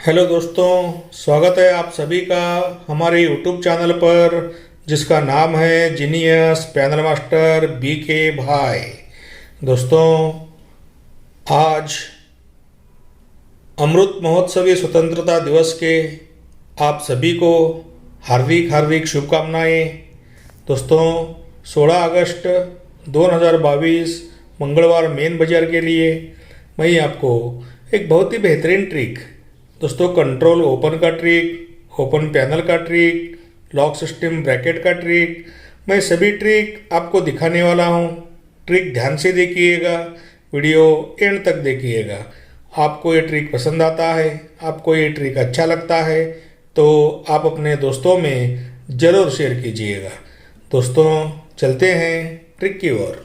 Hello दोस्तों, स्वागत है आप सभी का हमारे यूट्यूब चैनल पर जिसका नाम है जीनियस पैनल मास्टर BK भाई। दोस्तों, आज अमृत महोत्सवी स्वतंत्रता दिवस के आप सभी को हार्दिक हार्दिक शुभकामनाएं। दोस्तों, 16 अगस्त 2022 मंगलवार मेन बाजार के लिए मैं आपको एक बहुत ही बेहतरीन ट्रिक, दोस्तों कंट्रोल ओपन का ट्रिक, ओपन पैनल का ट्रिक, लॉक सिस्टम ब्रैकेट का ट्रिक, मैं सभी ट्रिक आपको दिखाने वाला हूँ। ट्रिक ध्यान से देखिएगा, वीडियो एंड तक देखिएगा। आपको ये ट्रिक पसंद आता है, आपको ये ट्रिक अच्छा लगता है तो आप अपने दोस्तों में ज़रूर शेयर कीजिएगा। दोस्तों, चलते हैं ट्रिक की ओर।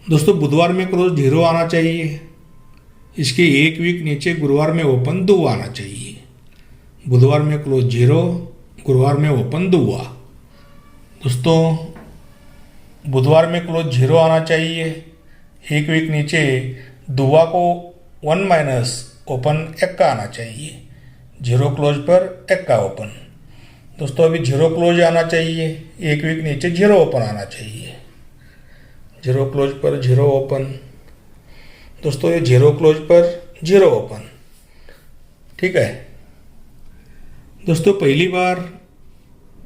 दोस्तों, बुधवार में क्लोज 0 आना चाहिए। इसके एक वीक नीचे गुरुवार में ओपन 2 आना चाहिए। बुधवार में क्लोज 0, गुरुवार में ओपन 2। दोस्तों, बुधवार में क्लोज 0 आना चाहिए। एक वीक नीचे 2 को 1 माइनस ओपन 1 का आना चाहिए। 0 क्लोज पर 1 का ओपन। दोस्तों, अभी 0 क्लोज आना चाहिए, एक वीक नीचे 0 ओपन आना चाहिए। 0 क्लोज पर 0 ओपन। दोस्तों, ये 0 क्लोज पर 0 ओपन, ठीक है। दोस्तों, पहली बार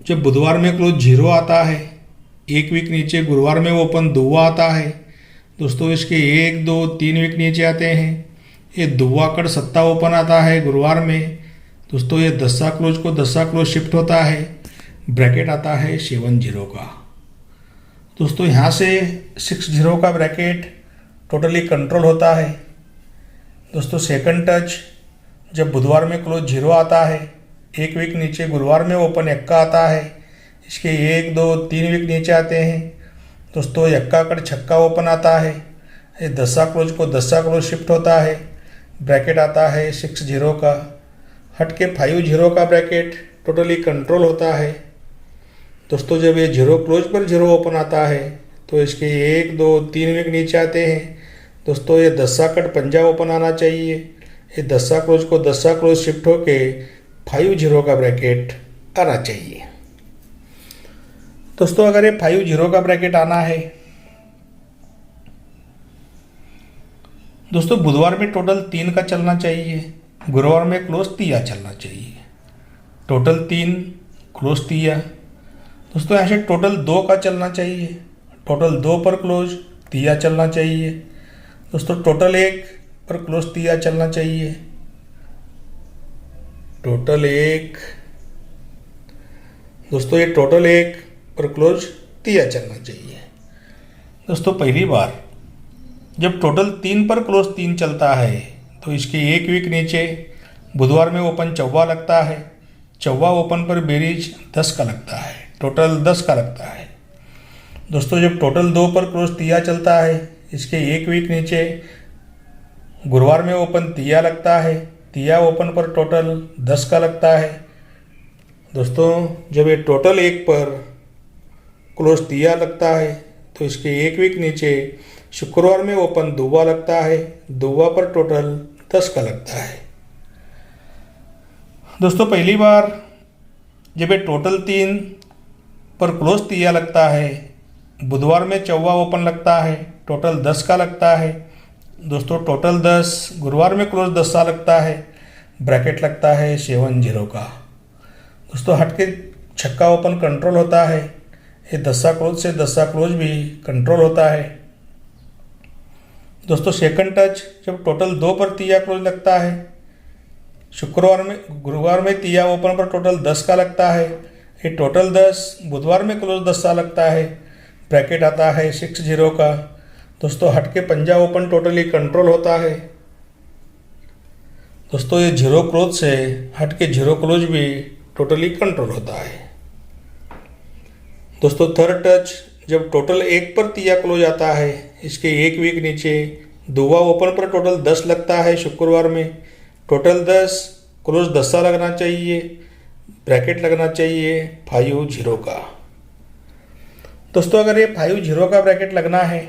जब बुधवार में क्लोज 0 आता है, एक वीक नीचे गुरुवार में ओपन 2 आता है। दोस्तों, इसके 1, 2, 3 वीक नीचे आते हैं। ये 2 कड़ 7 ओपन आता है गुरुवार में। दोस्तों, ये 10 क्लोज को 10 क्लोज शिफ्ट होता है। ब्रैकेट आता है 7 0 का। दोस्तों, यहाँ से 6 0 का ब्रैकेट टोटली कंट्रोल होता है। दोस्तों, सेकंड टच जब बुधवार में क्लोज 0 आता है, एक वीक नीचे गुरुवार में ओपन 1 का आता है। इसके 1, 2, 3 वीक नीचे आते हैं। दोस्तों, 1 कड़ 6 ओपन आता है। ये 10 क्लोज को 10 क्लोज शिफ्ट होता है। ब्रैकेट आता है 6 0 का। हट के 5 0 का ब्रैकेट टोटली कंट्रोल होता है। दोस्तों, जब ये 0 क्लोज पर 0 ओपन आता है तो इसके 1, 2, 3 वीक नीचे आते हैं। दोस्तों, ये 10 कट 5 ओपन आना चाहिए। ये 10 क्लोज को 10 क्लोज शिफ्ट होके 5 0 का ब्रैकेट आना चाहिए। दोस्तों, अगर ये 5 0 का ब्रैकेट आना है, दोस्तों बुधवार में टोटल 3 का चलना चाहिए, गुरुवार में क्लोज 3 चलना चाहिए। Total 3 close 3। दोस्तों, यहाँ से टोटल 2 का चलना चाहिए। टोटल 2 पर क्लोज 3 चलना चाहिए। दोस्तों, टोटल 1 पर क्लोज 3 चलना चाहिए। टोटल 1। दोस्तों, ये टोटल 1 पर क्लोज 3 चलना चाहिए। दोस्तों, पहली बार जब टोटल 3 पर क्लोज 3 चलता है तो इसके एक वीक नीचे बुधवार में ओपन 14 लगता है। 14 ओपन पर बेरीज 10 का लगता है। टोटल 10 का लगता है। दोस्तों, जब टोटल 2 पर क्लोज 3 चलता है, इसके एक वीक नीचे गुरुवार में ओपन 3 लगता है। 3 ओपन पर टोटल 10 का लगता है। दोस्तों, जब ये टोटल 1 पर क्लोज 3 लगता है तो इसके एक वीक नीचे शुक्रवार में ओपन 2 लगता है। 2 पर टोटल 10 का लगता है। दोस्तों, पहली बार जब ये टोटल 3 पर क्लोज 3 लगता है, बुधवार में 14 ओपन लगता है, टोटल 10 का लगता है। दोस्तों, टोटल 10, गुरुवार में क्लोज 10 लगता है। ब्रैकेट लगता है 7 0 का। दोस्तों, हट के 6 ओपन कंट्रोल होता है। ये 10 क्लोज से 10 क्लोज भी कंट्रोल होता है। दोस्तों, सेकंड टच जब टोटल 2 पर 3 क्लोज लगता है, गुरुवार में 3 ओपन पर टोटल 10 का लगता है। ये टोटल 10, बुधवार में क्लोज 10 लगता है। ब्रैकेट आता है 6 0 का। दोस्तों, हट के 5 ओपन टोटली कंट्रोल होता है। दोस्तों, ये 0 क्लोज से हट के 0 क्लोज भी टोटली कंट्रोल होता है। दोस्तों, थर्ड टच जब टोटल 1 पर 3 क्लोज आता है, इसके एक वीक नीचे 2 ओपन पर टोटल 10 लगता है। शुक्रवार में टोटल 10, क्लोज 10 लगना चाहिए। ब्रैकेट लगना चाहिए 5 0 का। दोस्तों अगर ये 5 0 का ब्रैकेट लगना है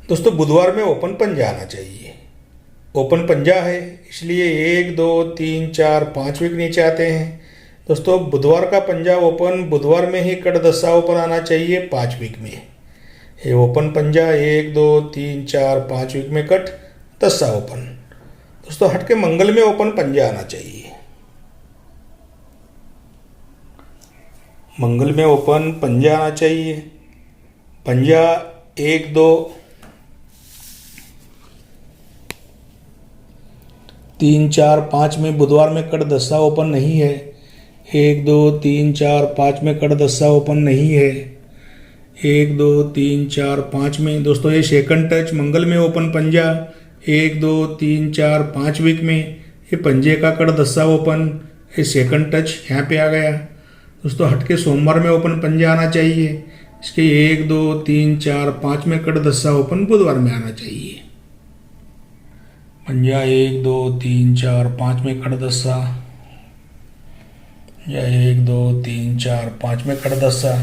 दोस्तों बुधवार में ओपन पंजा आना चाहिए। ओपन पंजा है इसलिए 1 2 3 4 5 विक नीचे आते हैं। दोस्तों बुधवार का पंजा ओपन बुधवार में ही कट दस्सा ओपन आना चाहिए 5 विक में। ये ओपन पंजा 1 2 3 4 5 विक में कट दस्सा ओपन। दोस्तों हट के मंगल में ओपन पंजा आना चाहिए। मंगल में ओपन पंजा आना चाहिए। पंजा 1 2 3 4 5 में बुधवार में कट दस्सा ओपन नहीं है। 1 2 3 4 5 में कट दस्सा ओपन नहीं है। 1 2 3 4 5 में दोस्तों ये सेकंड टच मंगल में ओपन पंजा 1 2 3 4 5 विक में ये पंजे का कट दस्सा ओपन। ये सेकंड टच यहाँ पे आ गया। दोस्तों हटके सोमवार में ओपन पंजा आना चाहिए। इसके 1 2 3 4 5 में कट दस्सा ओपन बुधवार में आना चाहिए। पंजा 1 2 3 4 5 में कट दस्सा या 1 2 3 4 5 में कट दस्सा।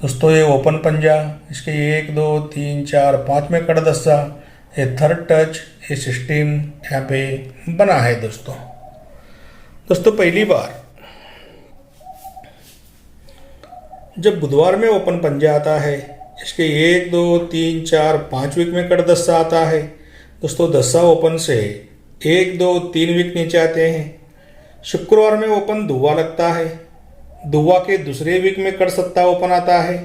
दोस्तों ये ओपन पंजा इसके 1 2 3 4 5 में कट दस्सा। ये थर्ड टच ये सिस्टम यहाँ पे बना है। दोस्तों पहली बार जब बुधवार में ओपन पंजा आता है इसके 1 2 3 4 5 विक में कट दस्सा आता है। दोस्तों दस्सा ओपन से 1 2 3 विक नीचे आते हैं। शुक्रवार में ओपन दुआ लगता है। दुआ के दूसरे विक में कट सत्ता ओपन आता है।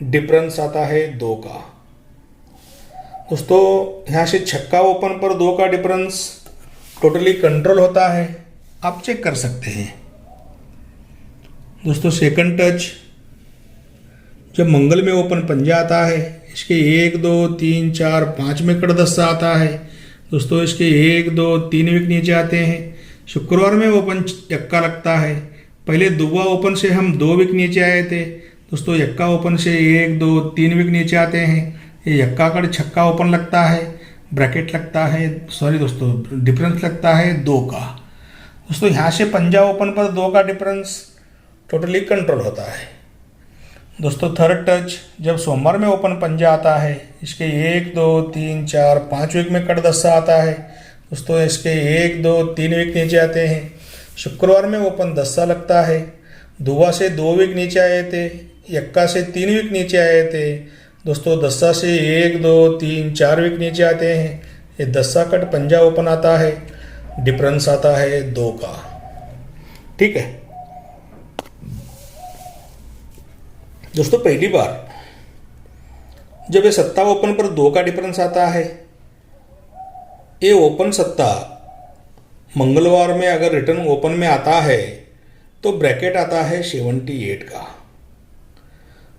डिफरेंस आता है 2 का। दोस्तों यहाँ से छक्का ओपन पर 2 का डिफरेंस टोटली कंट्रोल होता है। आप चेक कर सकते हैं। दोस्तों सेकंड टच जब मंगल में ओपन पंजा आता है इसके 1 2 3 4 5 में कट दस्सा आता है। दोस्तों इसके 1 2 3 विक नीचे आते हैं। शुक्रवार में ओपन यक्का लगता है। पहले दुआ ओपन से हम 2 विक नीचे आए थे। दोस्तों यक्का ओपन से 1 2 3 विक नीचे आते हैं। ये यक्का कट छक्का ओपन लगता है। ब्रैकेट लगता है दोस्तों डिफरेंस लगता है 2 का। दोस्तों यहाँ से पंजा ओपन पर 2 का डिफरेंस टोटली कंट्रोल होता है। दोस्तों थर्ड टच जब सोमवार में ओपन पंजा आता है इसके 1 2 3 4 5 विक में कट दस्सा आता है। दोस्तों इसके 1 2 3 विक नीचे आते हैं। शुक्रवार में ओपन दस्सा लगता है। दुआ से 2 विक नीचे आए थे। यक्का से 3 विक नीचे आए थे। दोस्तों दस्सा से 1 2 3 4 विक नीचे आते हैं। ये दस्सा कट पंजा ओपन आता है। डिफरेंस आता है 2 का। ठीक है दोस्तों पहली बार जब ये सत्ता ओपन पर 2 का डिफरेंस आता है ये ओपन सत्ता मंगलवार में अगर रिटर्न ओपन में आता है तो ब्रैकेट आता है 78 का।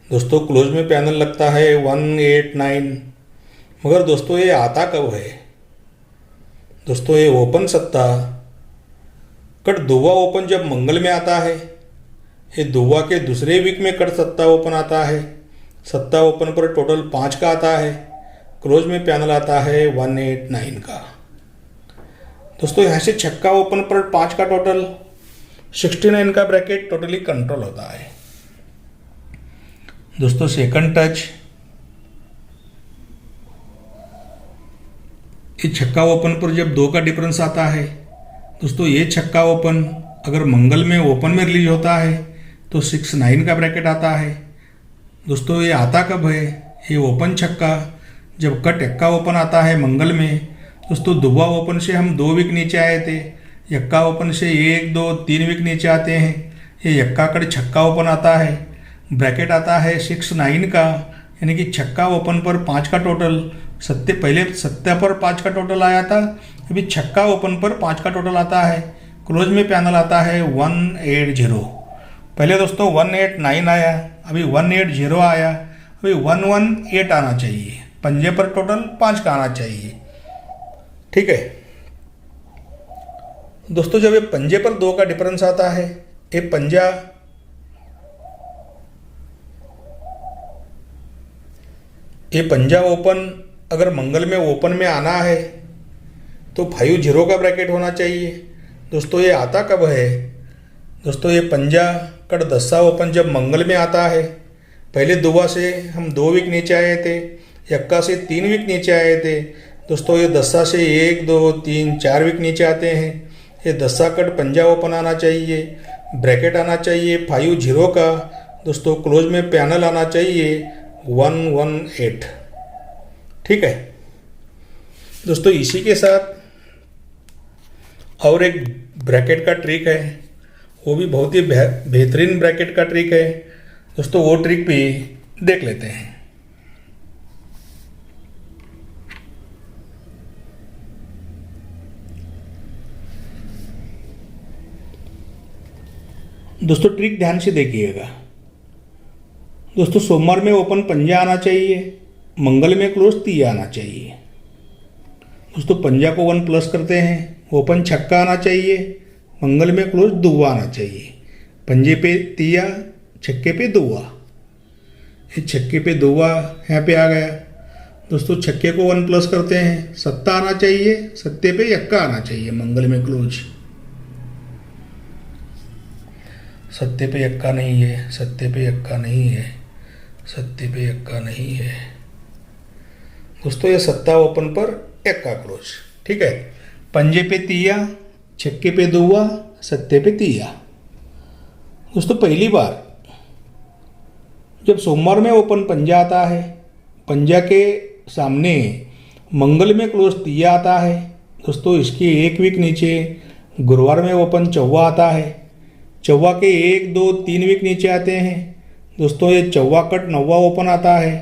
दोस्तों क्लोज में पैनल लगता है 189। मगर दोस्तों ये आता कब है? दोस्तों ये ओपन सत्ता कट दुआ ओपन जब मंगल में आता है ये दुआ के दूसरे वीक में कट सत्ता ओपन आता है। सत्ता ओपन पर टोटल 5 का आता है। क्लोज में पैनल आता है 189 का। दोस्तों यहाँ से छक्का ओपन पर 5 का टोटल 69 का ब्रैकेट टोटली कंट्रोल होता है। दोस्तों सेकंड टच ये छक्का ओपन पर जब 2 का डिफरेंस आता है दोस्तों ये छक्का ओपन अगर मंगल में ओपन में रिलीज होता है तो 69 का ब्रैकेट आता है। दोस्तों ये आता कब है? ये ओपन छक्का जब कट यक्का ओपन आता है मंगल में। दोस्तों दुआ ओपन से हम 2 विक नीचे आए थे। यक्का ओपन से 1 2 3 विक नीचे आते हैं। ये यक्का कट छक्का ओपन आता है। ब्रैकेट आता है 69 का, यानी कि छक्का ओपन पर 5 का टोटल। पहले सत्ता पर 5 का टोटल आया था, अभी छक्का ओपन पर 5 का टोटल आता है। क्लोज में पैनल आता है 180। पहले दोस्तों 189 आया, अभी 180 आया, अभी 118 आना चाहिए। पंजे पर टोटल 5 का आना चाहिए। ठीक है दोस्तों, जब ये पंजे पर 2 का डिफरेंस आता है, ये पंजा ओपन अगर मंगल में ओपन में आना है तो 50 का ब्रैकेट होना चाहिए। दोस्तों ये आता कब है? दोस्तों ये पंजा कट दस्सा ओपन जब मंगल में आता है। पहले दुआ से हम 2 वीक नीचे आए थे, यक्का से 3 वीक नीचे आए थे। दोस्तों ये दस्सा से 1 2 3 4 वीक नीचे आते हैं। ये दस्सा कट पंजा ओपन आना चाहिए, ब्रैकेट आना चाहिए 5-0 का। दोस्तों क्लोज में पैनल आना चाहिए 118। ठीक है दोस्तों, इसी के साथ और एक ब्रैकेट का ट्रिक है, वो भी बहुत ही बेहतरीन ब्रैकेट का ट्रिक है। दोस्तों वो ट्रिक भी देख लेते हैं। दोस्तों ट्रिक ध्यान से देखिएगा। दोस्तों सोमवार में ओपन पंजा आना चाहिए, मंगल में क्लोज तिया आना चाहिए। दोस्तों पंजा को 1 प्लस करते हैं, ओपन छक्का आना चाहिए, मंगल में क्लोज दुआ आना चाहिए। पंजे पे तिया, छक्के पे दुआ। ये छक्के पे दुआ यहाँ पे आ गया। दोस्तों छक्के को 1 प्लस करते हैं, सत्ता आना चाहिए, सत्ते पे यक्का आना चाहिए, मंगल में क्लोज। सत्ते पे यक्का नहीं है, सत्ते पे यक्का नहीं है, सत्ते पे यक्का नहीं है। दोस्तों ये सत्ता ओपन पर यक्का क्लोज। ठीक है, पंजे पे तिया, छक्के पे दुआ, सत्ते पे तिया। दोस्तों पहली बार जब सोमवार में ओपन पंजा आता है, पंजा के सामने मंगल में क्लोज तिया आता है। दोस्तों इसके 1 वीक नीचे गुरुवार में ओपन चौवा आता है। चौवा के 1 2 3 वीक नीचे आते हैं। दोस्तों ये चौवा कट नौवा ओपन आता है।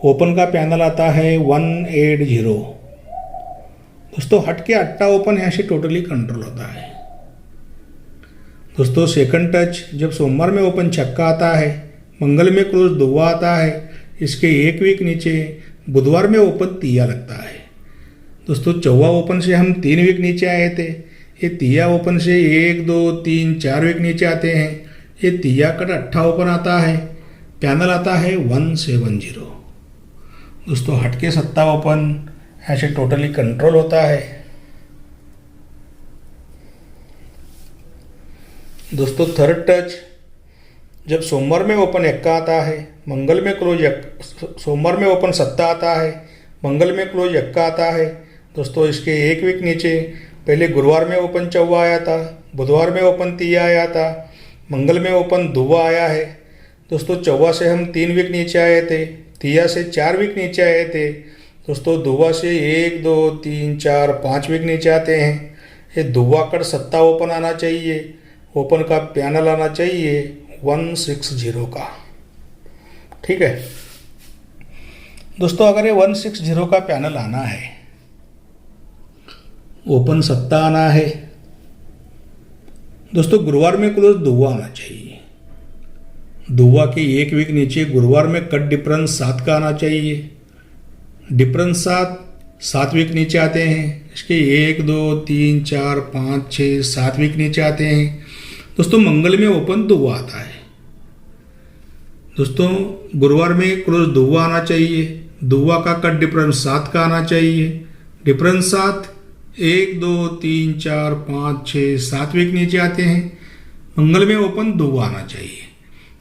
ओपन का पैनल आता है 180। दोस्तों हट के अट्टा ओपन यहाँ से टोटली कंट्रोल होता है। दोस्तों सेकंड टच जब सोमवार में ओपन छक्का आता है, मंगल में क्लोज दुआ आता है। इसके 1 वीक नीचे बुधवार में ओपन तिया लगता है। दोस्तों चौवा ओपन से हम 3 वीक नीचे आए थे। ये तिया ओपन से 1 2 3 4 वीक नीचे आते हैं। ये तिया कट अट्ठा ओपन आता है, पैनल आता है 170। दोस्तों हट के सत्ता ओपन ऐसे टोटली कंट्रोल होता है। दोस्तों थर्ड टच जब सोमवार में ओपन यक्का आता है, मंगल में क्लोज सोमवार में ओपन सत्ता आता है, मंगल में क्लोज यक्का आता है। दोस्तों इसके 1 वीक नीचे पहले गुरुवार में ओपन चौवा आया था, बुधवार में ओपन तिया आया था, मंगल में ओपन दुआ आया है। दोस्तों चौवा से हम 3 वीक नीचे आए थे, तिया से 4 वीक नीचे आए थे। दोस्तों दुआ से 1 2 3 4 5 वीक नीचे आते हैं। ये दुआ कर सत्ता ओपन आना चाहिए, ओपन का पैनल आना चाहिए 160 का। ठीक है दोस्तों, अगर ये 160 का पैनल आना है, ओपन सत्ता आना है। दोस्तों गुरुवार में क्लोज दुआ आना चाहिए। दुआ के 1 वीक नीचे गुरुवार में कट डिफरेंस 7 का आना चाहिए। डिफरेंस 7 वीक नीचे आते हैं। इसके 1 2 3 4 5 6 7 वीक नीचे आते हैं। दोस्तों मंगल में ओपन दुआ आता है। दोस्तों गुरुवार में क्लोज दुआ आना चाहिए। दुआ का कट डिफरेंस 7 का आना चाहिए। डिफरेंस 7 1 2 3 4 5 6 7 वीक नीचे आते हैं। मंगल में ओपन दुआ आना चाहिए।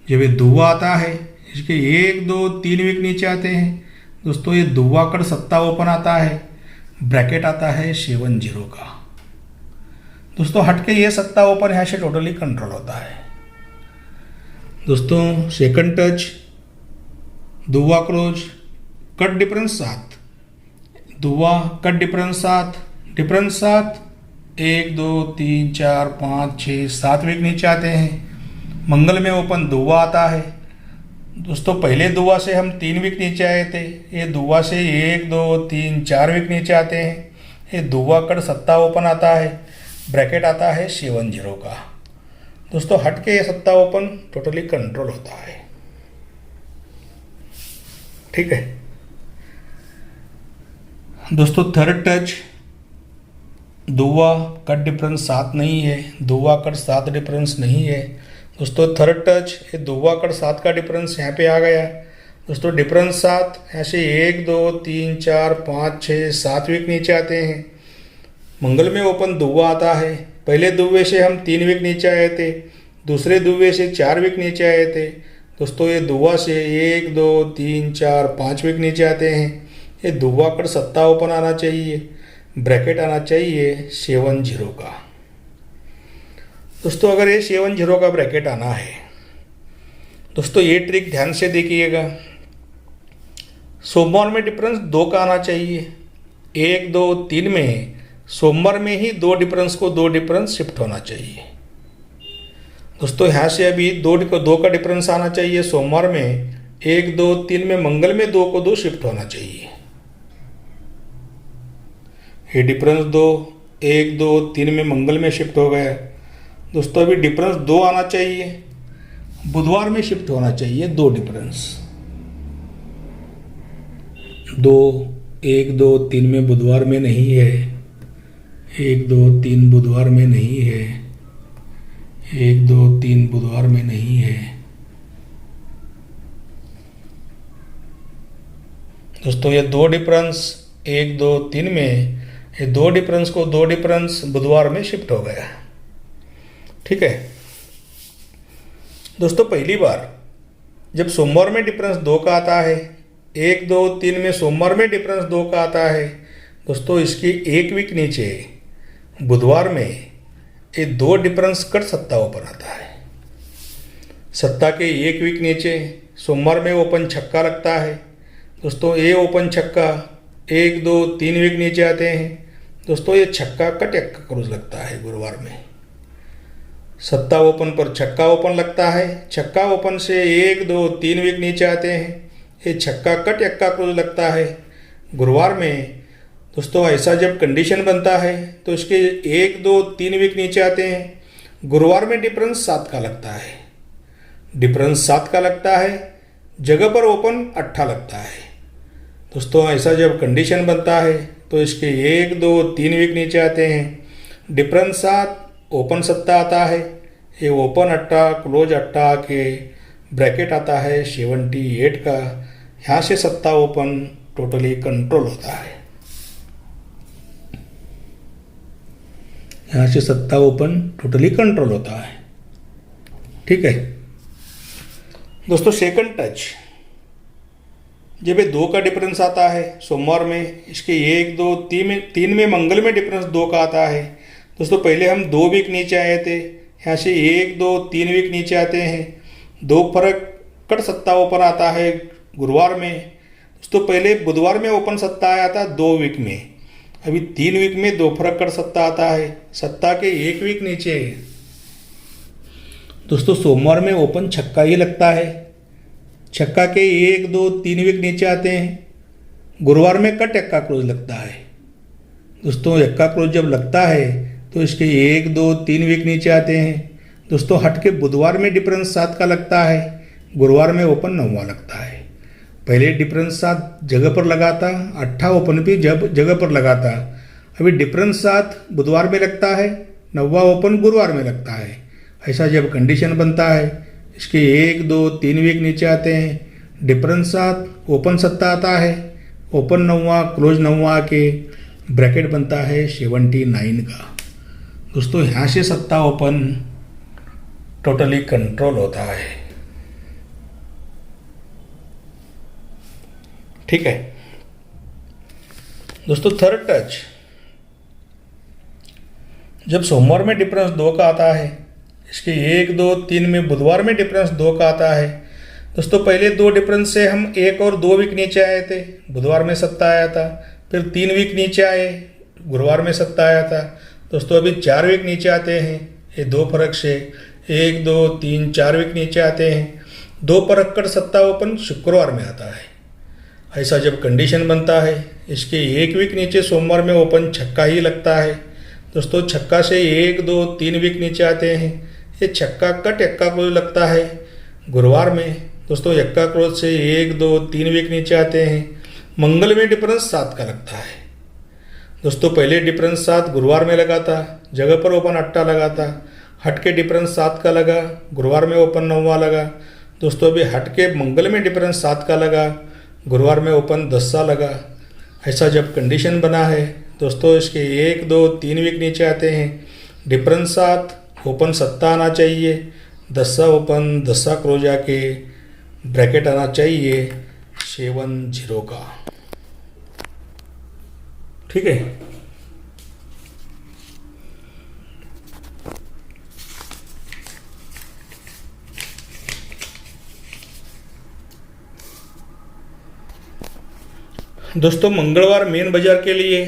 जब ये दुआ आता है, इसके 1 2 3 वीक नीचे आते हैं। दोस्तों ये दुआ कट सत्ता ओपन आता है, ब्रैकेट आता है 70 का। दोस्तों हट के ये सत्ता ओपन यहाँ से टोटली कंट्रोल होता है। दोस्तों सेकंड टच दुआ क्लोज कट डिफरेंस 7, दुआ कट डिफरेंस 7, डिफरेंस 7 1 2 3 4 5 6 7 वीक नीचे आते हैं। मंगल में ओपन दुआ आता है। दोस्तों पहले दुआ से हम 3 वीक नीचे आए थे। ये दुआ से 1 2 3 4 वीक नीचे आते हैं। ये दुआ कट सत्ता ओपन आता है, ब्रैकेट आता है 70 का। दोस्तों हट के ये सत्ता ओपन टोटली कंट्रोल होता है। ठीक है दोस्तों, थर्ड टच दुआ कट डिफरेंस 7 नहीं है, दुआ कट 7 डिफरेंस नहीं है। दोस्तों थर्ड टच ये दुआ कट 7 का डिफरेंस यहाँ पे आ गया। दोस्तों डिफरेंस 7 ऐसे 1 2 3 4 5 6 7 वीक नीचे आते हैं। मंगल में ओपन दुआ आता है। पहले दुव्वे से हम 3 वीक नीचे आए थे, दूसरे दुव्वे से 4 वीक नीचे आए थे। दोस्तों ये दुव्वा से 1 2 3 4 5 वीक नीचे आते हैं। ये दुव्वा कट सत्ता ओपन आना चाहिए, ब्रैकेट आना चाहिए 7-0 का। दोस्तों अगर ये 7-0 का ब्रैकेट आना है, दोस्तों ये ट्रिक ध्यान से देखिएगा। सोमवार में डिफरेंस 2 का आना चाहिए। 1 2 3 में सोमवार में ही 2 डिफरेंस को 2 डिफरेंस शिफ्ट होना चाहिए। दोस्तों यहाँ से अभी 2 का डिफरेंस आना चाहिए सोमवार में, 1 2 3 में मंगल में 2 को 2 शिफ्ट होना चाहिए। ये डिफरेंस 2 1 2 3 में मंगल में शिफ्ट हो गया। दोस्तों अभी डिफरेंस 2 आना चाहिए, बुधवार में शिफ्ट होना चाहिए 2 डिफरेंस। 2 1 2 3 में बुधवार में नहीं है, 1 2 3 बुधवार में नहीं है, 1 2 3 बुधवार में नहीं है। दोस्तों ये 2 डिफरेंस 1 2 3 में, ये 2 डिफरेंस को 2 डिफरेंस बुधवार में शिफ्ट हो गया। ठीक है दोस्तों, पहली बार जब सोमवार में डिफरेंस 2 का आता है, 1 2 3 में सोमवार में डिफरेंस 2 का आता है, दोस्तों इसकी 1 वीक नीचे बुधवार में ये 2 डिफरेंस कट सत्ता ओपन आता है। सत्ता के 1 वीक नीचे सोमवार में ओपन छक्का लगता है। दोस्तों ये ओपन छक्का 1 2 3 वीक नीचे आते हैं। दोस्तों ये छक्का कट एक्का क्रूज लगता है गुरुवार में। सत्ता ओपन पर छक्का ओपन लगता है, छक्का ओपन से 1 2 3 वीक नीचे आते हैं। ये छक्का कट एक्का क्रूज लगता है गुरुवार में। दोस्तों ऐसा जब कंडीशन बनता है तो इसके 1 2 3 वीक नीचे आते हैं। गुरुवार में डिफरेंस 7 का लगता है, डिफरेंस 7 का लगता है, जगह पर ओपन 8 लगता है। दोस्तों ऐसा जब कंडीशन बनता है तो इसके 1 2 3 वीक नीचे आते हैं। डिफरेंस 7, ओपन सत्ता आता है। ये ओपन 8 क्लोज 8 के ब्रैकेट आता है 78 का। यहाँ से सत्ता ओपन टोटली कंट्रोल होता है। यहाँ से सत्ता ओपन टोटली कंट्रोल होता है। ठीक है दोस्तों, सेकंड टच जब ये 2 का डिफरेंस आता है सोमवार में, इसके 1 2 3 में मंगल में डिफरेंस 2 का आता है। दोस्तों पहले हम 2 वीक नीचे आए थे, यहाँ से 1 2 3 वीक नीचे आते हैं। 2 फर्क कट सत्ता ओपन आता है गुरुवार में। दोस्तों पहले बुधवार में ओपन सत्ता आया था 2 वीक में, अभी 3 वीक में 2 फर्क कट सत्ता आता है। सत्ता के 1 वीक नीचे दोस्तों सोमवार में ओपन छक्का ही लगता है। छक्का के 1 2 3 वीक नीचे आते हैं। गुरुवार में कट एक्का क्लोज लगता है। दोस्तों एक्का क्लोज जब लगता है तो इसके 1 2 3 वीक नीचे आते हैं। दोस्तों हट के बुधवार में डिफरेंस 7 का लगता है, गुरुवार में ओपन 9वां लगता है। पहले डिफरेंस 7 जगह पर लगा था, 8 ओपन भी जगह पर लगा था। अभी डिफरेंस 7 बुधवार में लगता है, 9वां ओपन गुरुवार में लगता है। ऐसा जब कंडीशन बनता है, इसके 1 2 3 वीक नीचे आते हैं। डिफरेंस 7, ओपन सत्ता आता है, ओपन 9वां क्लोज 9वां के ब्रैकेट बनता है 79 का। दोस्तों यहाँ से सत्ता ओपन टोटली कंट्रोल होता है। ठीक है दोस्तों, थर्ड टच जब सोमवार में डिफरेंस 2 का आता है, इसके 1 2 3 में बुधवार में डिफरेंस 2 का आता है। दोस्तों पहले 2 डिफरेंस से हम 1 और 2 वीक नीचे आए थे, बुधवार में सत्ता आया था। फिर 3 वीक नीचे आए, गुरुवार में सत्ता आया था। दोस्तों अभी 4 वीक नीचे आते हैं। ये 2 फर्क से 1 2 3 4 वीक नीचे आते हैं। 2 फर्क कर सत्ता ओपन शुक्रवार में आता है। ऐसा जब कंडीशन बनता है, इसके 1 वीक नीचे सोमवार में ओपन छक्का ही लगता है। दोस्तों छक्का से 1 2 3 वीक नीचे आते हैं। ये छक्का कट एक्का क्लोज लगता है गुरुवार में। दोस्तों एक्का क्लोज से 1 2 3 वीक नीचे आते हैं। मंगल में डिफरेंस 7 का लगता है। दोस्तों पहले डिफरेंस 7 गुरुवार में लगा था, जगह पर ओपन 8 लगा था। हट के डिफरेंस 7 का लगा, गुरुवार में ओपन 9वां लगा। दोस्तों अभी हट के मंगल में डिफरेंस 7 का लगा, गुरुवार में ओपन 10 लगा। ऐसा जब कंडीशन बना है दोस्तों, इसके 1 2 3 वीक नीचे आते हैं। डिफरेंस 7, ओपन 7 आना चाहिए, 10 ओपन 10 क्लोज आके ब्रैकेट आना चाहिए 7 0 का। ठीक है। दोस्तों मंगलवार मेन बाजार के लिए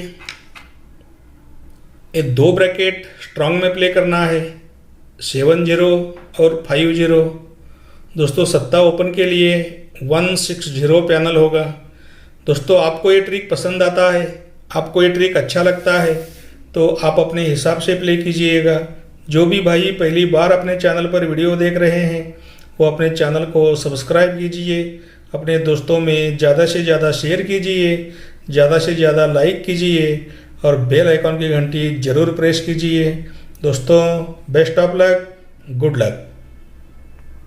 ये 2 ब्रैकेट स्ट्रांग में प्ले करना है 7 0 और 5 0। दोस्तों 7 ओपन के लिए 1 6 0 पैनल होगा। दोस्तों आपको ये ट्रिक पसंद आता है, आपको ये ट्रिक अच्छा लगता है तो आप अपने हिसाब से प्ले कीजिएगा। जो भी भाई पहली बार अपने चैनल पर वीडियो देख रहे हैं वो अपने चैनल को सब्सक्राइब कीजिए, अपने दोस्तों में ज़्यादा से ज़्यादा शेयर कीजिए, ज़्यादा से ज़्यादा लाइक कीजिए और बेल आइकॉन की घंटी ज़रूर प्रेस कीजिए। दोस्तों best of luck, good luck.